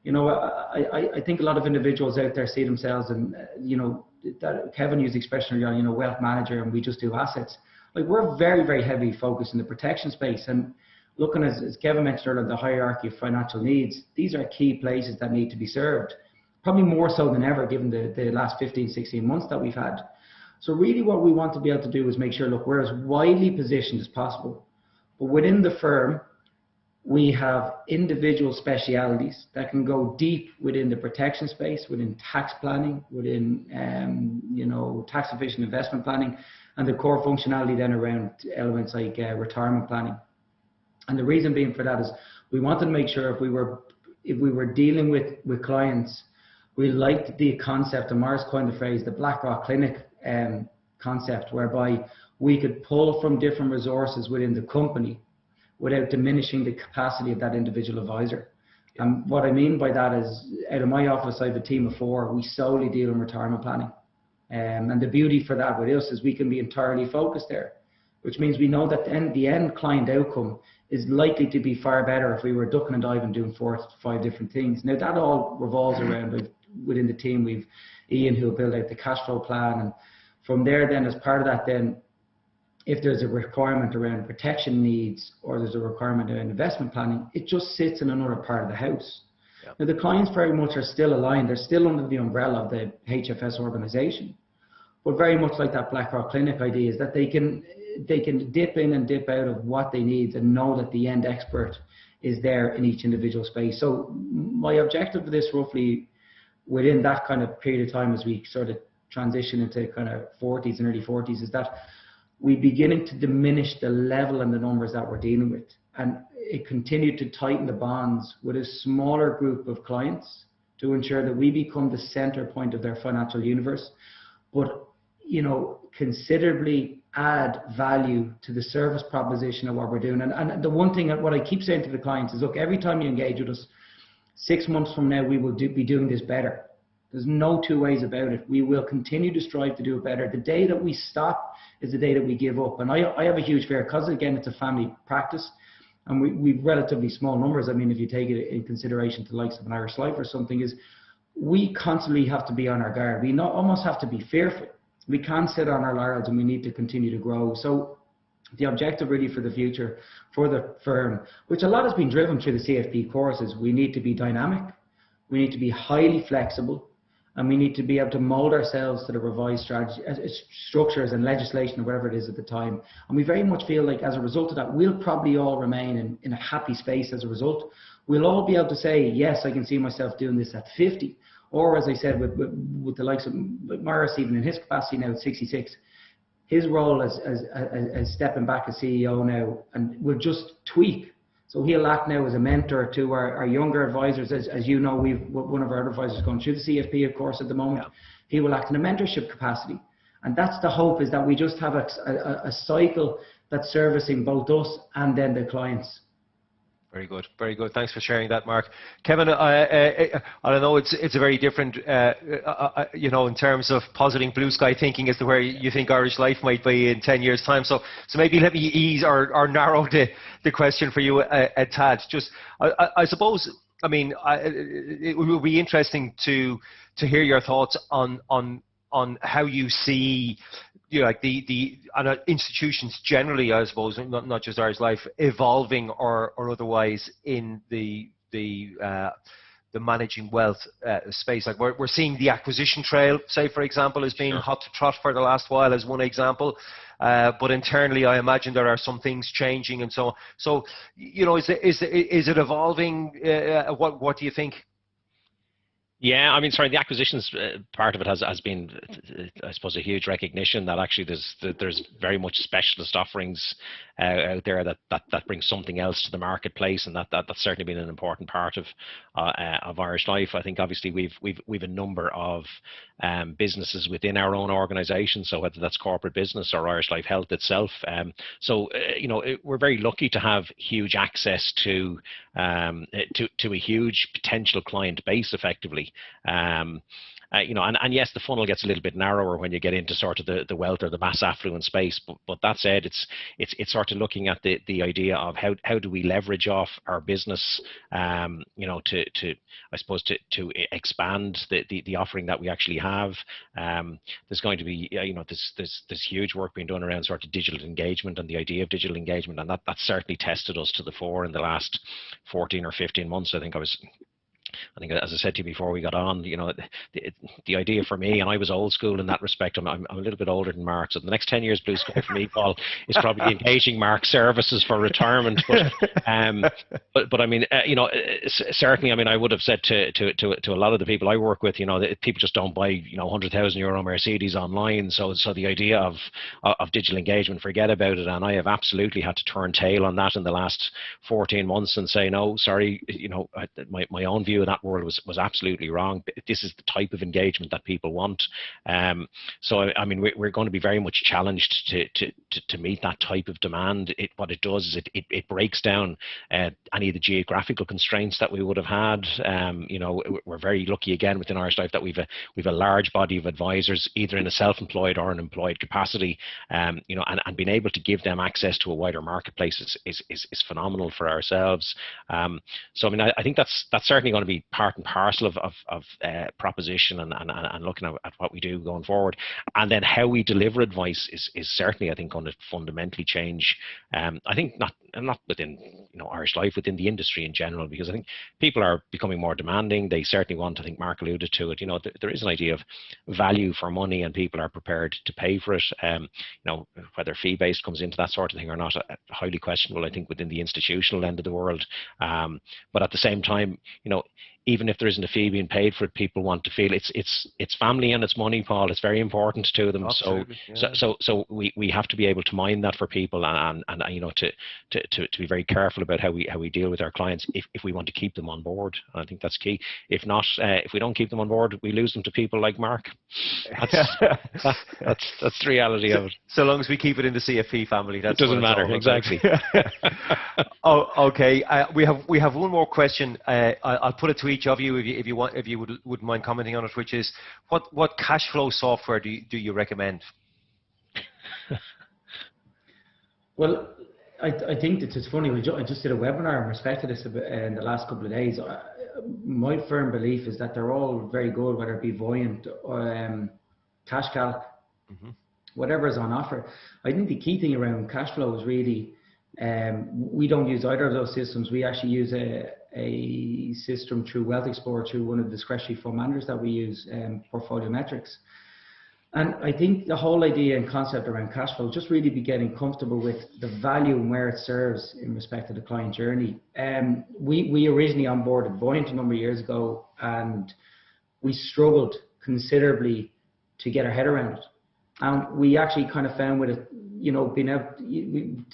S3: You know, I think a lot of individuals out there see themselves, and you know, that Kevin used the expression, you know, wealth manager, and we just do assets. Like, we're very, very heavily focused in the protection space, and looking, as Kevin mentioned earlier, the hierarchy of financial needs. These are key places that need to be served, probably more so than ever, given the last 15, 16 months that we've had. So really what we want to be able to do is make sure, look, we're as widely positioned as possible. But within the firm, we have individual specialities that can go deep within the protection space, within tax planning, within you know, tax efficient investment planning, and the core functionality then around elements like retirement planning. And the reason being for that is we wanted to make sure if we were dealing with clients, we liked the concept, and Morris coined the phrase, the BlackRock Clinic concept, whereby we could pull from different resources within the company without diminishing the capacity of that individual advisor. And what I mean by that is, out of my office, I have a team of 4. We solely deal in retirement planning. And the beauty for that with us is we can be entirely focused there, which means we know that the end client outcome is likely to be far better if we were ducking and diving doing 4 to 5 different things. Now, that all revolves around, within the team, we've Ian who will build out the cash flow plan, and from there then, as part of that then, if there's a requirement around protection needs or there's a requirement around investment planning, it just sits in another part of the house. Yep. Now, the clients very much are still aligned. They're still under the umbrella of the HFS organization, but very much like that BlackRock Clinic idea is that they can dip in and dip out of what they need and know that the end expert is there in each individual space. So my objective for this, roughly within that kind of period of time as we sort of transition into kind of 40s and early 40s, is that we beginning to diminish the level and the numbers that we're dealing with, and it continued to tighten the bonds with a smaller group of clients to ensure that we become the center point of their financial universe, but you know, considerably add value to the service proposition of what we're doing. And the one thing that what I keep saying to the clients is, look, every time you engage with us, 6 months from now we will be doing this better. There's no two ways about it. We will continue to strive to do it better. The day that we stop is the day that we give up. And I have a huge fear, because again, it's a family practice, and we've relatively small numbers. I mean, if you take it in consideration to the likes of an Irish Life or something, is we constantly have to be on our guard. We almost have to be fearful. We can't sit on our laurels, and we need to continue to grow. So the objective really for the future for the firm, which a lot has been driven through the CFP courses, we need to be dynamic, we need to be highly flexible, and we need to be able to mold ourselves to the revised strategy, structures and legislation or whatever it is at the time. And we very much feel like as a result of that, we'll probably all remain in a happy space as a result. We'll all be able to say, yes, I can see myself doing this at 50. Or as I said, with the likes of Morris, even in his capacity now at 66, his role as stepping back as CEO now, and will just tweak. So he'll act now as a mentor to our younger advisors. As you know, one of our advisors going through the CFP, of course, at the moment. Yeah. He will act in a mentorship capacity. And that's the hope, is that we just have a cycle that's servicing both us and then the clients.
S1: Very good, very good. Thanks for sharing that, Mark. Kevin, I don't know, it's a very different, you know, in terms of positing blue sky thinking as to where you think Irish Life might be in 10 years' time. So maybe let me ease or narrow the question for you a tad. Just, I suppose, I mean, it would be interesting to hear your thoughts on how you see, you know, like the institutions generally, I suppose, not just Irish Life, evolving or otherwise in the managing wealth space. Like we're seeing the acquisition trail, say for example, has been hot to trot for the last while as one example. But internally, I imagine there are some things changing and so on. So, you know, is it evolving? What do you think?
S2: Yeah, I mean, sorry, the acquisitions part of it has been, I suppose, a huge recognition that actually there's very much specialist offerings out there that bring something else to the marketplace, and that's certainly been an important part of Irish Life. I think obviously we've a number of businesses within our own organisation, so whether that's corporate business or Irish Life Health itself. You know, we're very lucky to have huge access to a huge potential client base, effectively. You know, and yes, the funnel gets a little bit narrower when you get into sort of the wealth or the mass affluent space. But that said, it's sort of looking at the idea of how do we leverage off our business, you know, to I suppose to expand the offering that we actually have. There's going to be, you know, there's huge work being done around sort of digital engagement and the idea of digital engagement, and that certainly tested us to the fore in the last 14 or 15 months. I think, as I said to you before we got on, you know, the idea for me, and I was old school in that respect. I'm a little bit older than Mark, so the next 10 years blue sky for me, Paul, is probably engaging Mark's services for retirement. But I mean, you know, certainly, I mean, I would have said to a lot of the people I work with, you know, that people just don't buy, you know, €100,000 Mercedes online. So the idea of digital engagement, forget about it. And I have absolutely had to turn tail on that in the last 14 months and say, no, sorry, you know, my own view of that world was absolutely wrong. This is the type of engagement that people want. So I mean, we're going to be very much challenged to meet that type of demand. What it does is it breaks down any of the geographical constraints that we would have had. You know, we're very lucky again within Irish Life that we've a large body of advisors, either in a self-employed or an employed capacity. You know, and being able to give them access to a wider marketplace is phenomenal for ourselves. So I mean, I think that's certainly going to be part and parcel of proposition and looking at what we do going forward, and then how we deliver advice is certainly, I think, going to fundamentally change. I think not within, you know, Irish Life, within the industry in general, because I think people are becoming more demanding. They certainly want, I think Mark alluded to it, you know, there is an idea of value for money, and people are prepared to pay for it. You know, whether fee-based comes into that sort of thing or not, highly questionable, I think, within the institutional end of the world. But at the same time, you know, even if there isn't a fee being paid for it, people want to feel it's family and it's money, Paul. It's very important to them. Absolutely, so we have to be able to mind that for people, and you know, to be very careful about how we deal with our clients if we want to keep them on board. And I think that's key. If not, if we don't keep them on board, we lose them to people like Mark. That's the reality of it.
S1: So long as we keep it in the CFP family, that
S2: doesn't matter. Exactly.
S1: Oh, okay. We have one more question. I'll put it to each of you, if you want, if you wouldn't mind commenting on it, which is what cash flow software do you recommend?
S3: Well, I think that it's funny. I just did a webinar in respect to this in the last couple of days. My firm belief is that they're all very good, whether it be Voyant or Cash Calc, whatever is on offer. I think the key thing around cash flow is really, we don't use either of those systems. We actually use a system through Wealth Explorer, through one of the discretionary fund managers that we use, Portfolio Metrics. And I think the whole idea and concept around cash flow, just really be getting comfortable with the value and where it serves in respect to the client journey. We originally onboarded Voyant a number of years ago, and we struggled considerably to get our head around it. And we actually kind of found with it, you know, being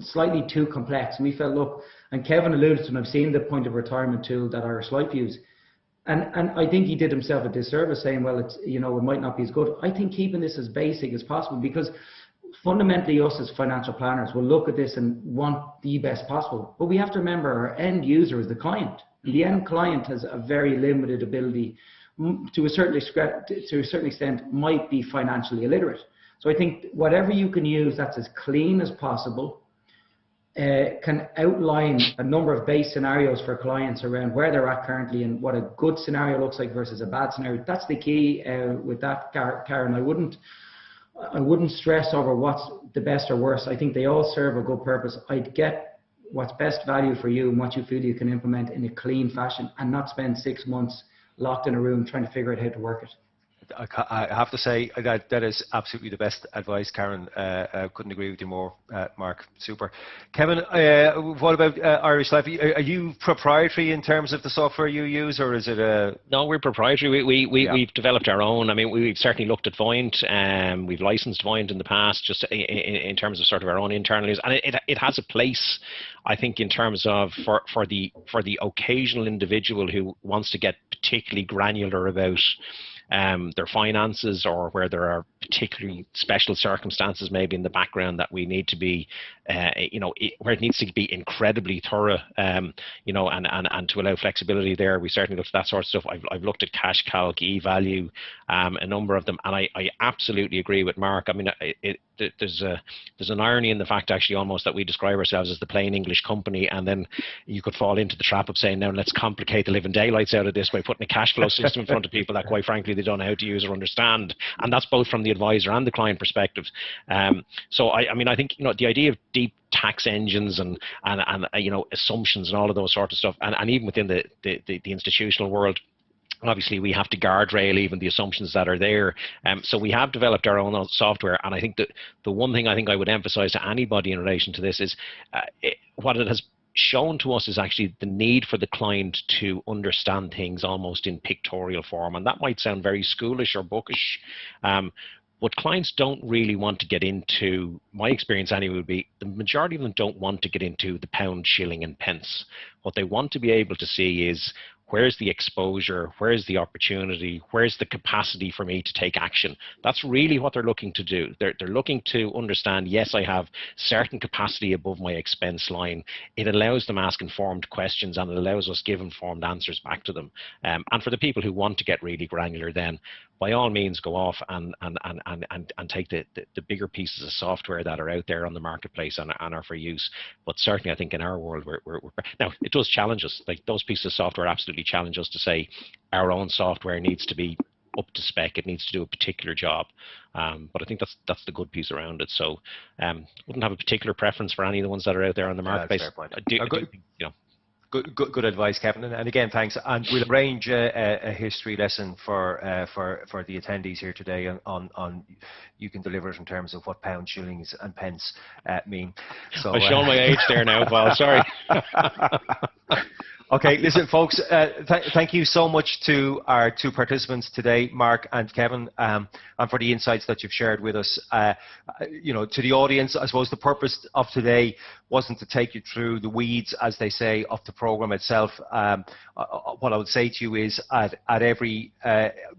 S3: slightly too complex. And we felt, look, and Kevin alluded to, and I've seen the point of retirement tool that Irish Life use. And I think he did himself a disservice saying, well, it's, you know, it might not be as good. I think keeping this as basic as possible, because fundamentally us as financial planners will look at this and want the best possible. But we have to remember our end user is the client. The end client has a very limited ability, to a certain extent, might be financially illiterate. So I think whatever you can use that's as clean as possible, can outline a number of base scenarios for clients around where they're at currently and what a good scenario looks like versus a bad scenario. That's the key with that, Karen. I wouldn't stress over what's the best or worst. I think they all serve a good purpose. I'd get what's best value for you and what you feel you can implement in a clean fashion, and not spend 6 months locked in a room trying to figure out how to work it.
S1: I have to say that is absolutely the best advice, Karen. I couldn't agree with you more, Mark. Super. Kevin, what about Irish Life? Are you proprietary in terms of the software you use, or is it a...
S2: No, we're proprietary. We've developed our own. I mean, we've certainly looked at Voyant. We've licensed Voyant in the past, just in terms of sort of our own internal use, and it has a place, I think, in terms of for the occasional individual who wants to get particularly granular about their finances, or where there are particularly special circumstances maybe in the background that we need to be, where it needs to be incredibly thorough, and to allow flexibility there. We certainly looked at that sort of stuff. I've looked at Cash Calc, eValue, a number of them, and I absolutely agree with Mark. I mean, there's an irony in the fact, actually, almost, that we describe ourselves as the plain English company, and then you could fall into the trap of saying, now let's complicate the living daylights out of this by putting a cash flow system in front of people that, quite frankly, they don't know how to use or understand. And that's both from the advisor and the client perspective. So I mean, I think, the idea of deep tax engines and assumptions and all of those sorts of stuff, and even within the institutional world, obviously we have to guardrail even the assumptions that are there. So we have developed our own software, and I think that the one thing I think I would emphasize to anybody in relation to this is what it has shown to us is actually the need for the client to understand things almost in pictorial form. And that might sound very schoolish or bookish, but clients don't really want to get into, my experience anyway would be, the majority of them don't want to get into the pound, shilling and pence. What they want to be able to see is, where's the exposure, where's the opportunity, where's the capacity for me to take action? That's really what they're looking to do. They're looking to understand, yes, I have certain capacity above my expense line. It allows them ask informed questions, and it allows us give informed answers back to them. And for the people who want to get really granular, then by all means go off and take the bigger pieces of software that are out there on the marketplace and are for use. But certainly I think in our world, we're now, it does challenge us. Like, those pieces of software absolutely challenge us to say our own software needs to be up to spec. It needs to do a particular job. But I think that's the good piece around it. So wouldn't have a particular preference for any of the ones that are out there on the marketplace.
S1: Good advice, Kevin. And again, thanks. And we'll arrange a history lesson for the attendees here today on you can deliver it in terms of what pounds, shillings and pence mean. So
S2: I've shown my age there now, Paul. Sorry.
S1: Okay, listen, folks, thank you so much to our two participants today, Mark and Kevin, and for the insights that you've shared with us. To the audience, I suppose the purpose of today wasn't to take you through the weeds, as they say, of the program itself. What I would say to you is,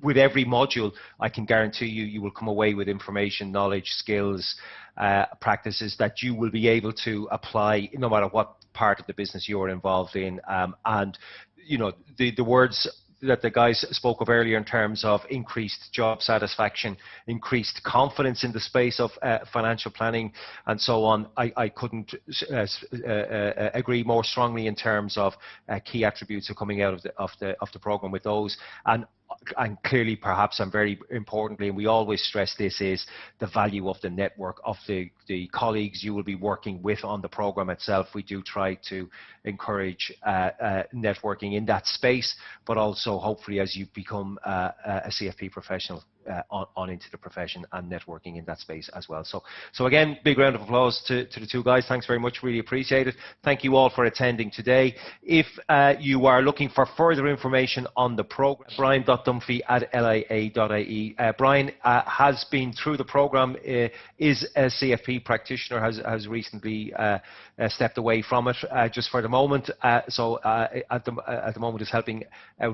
S1: with every module, I can guarantee you will come away with information, knowledge, skills, practices that you will be able to apply no matter what part of the business you're involved in, and you know, the words that the guys spoke of earlier in terms of increased job satisfaction, increased confidence in the space of financial planning and so on, I couldn't agree more strongly in terms of key attributes of coming out of the program with those. And clearly, perhaps, and very importantly, and we always stress this, is the value of the network of the colleagues you will be working with on the program itself. We do try to encourage networking in that space, but also hopefully as you become a CFP professional, on into the profession and networking in that space as well. So again, big round of applause to the two guys. Thanks very much, really appreciate it. Thank you all for attending today. If you are looking for further information on the program, brian.dunphy@lia.ie. Brian has been through the program, is a CFP practitioner, has recently stepped away from it just for the moment. So at the moment is helping out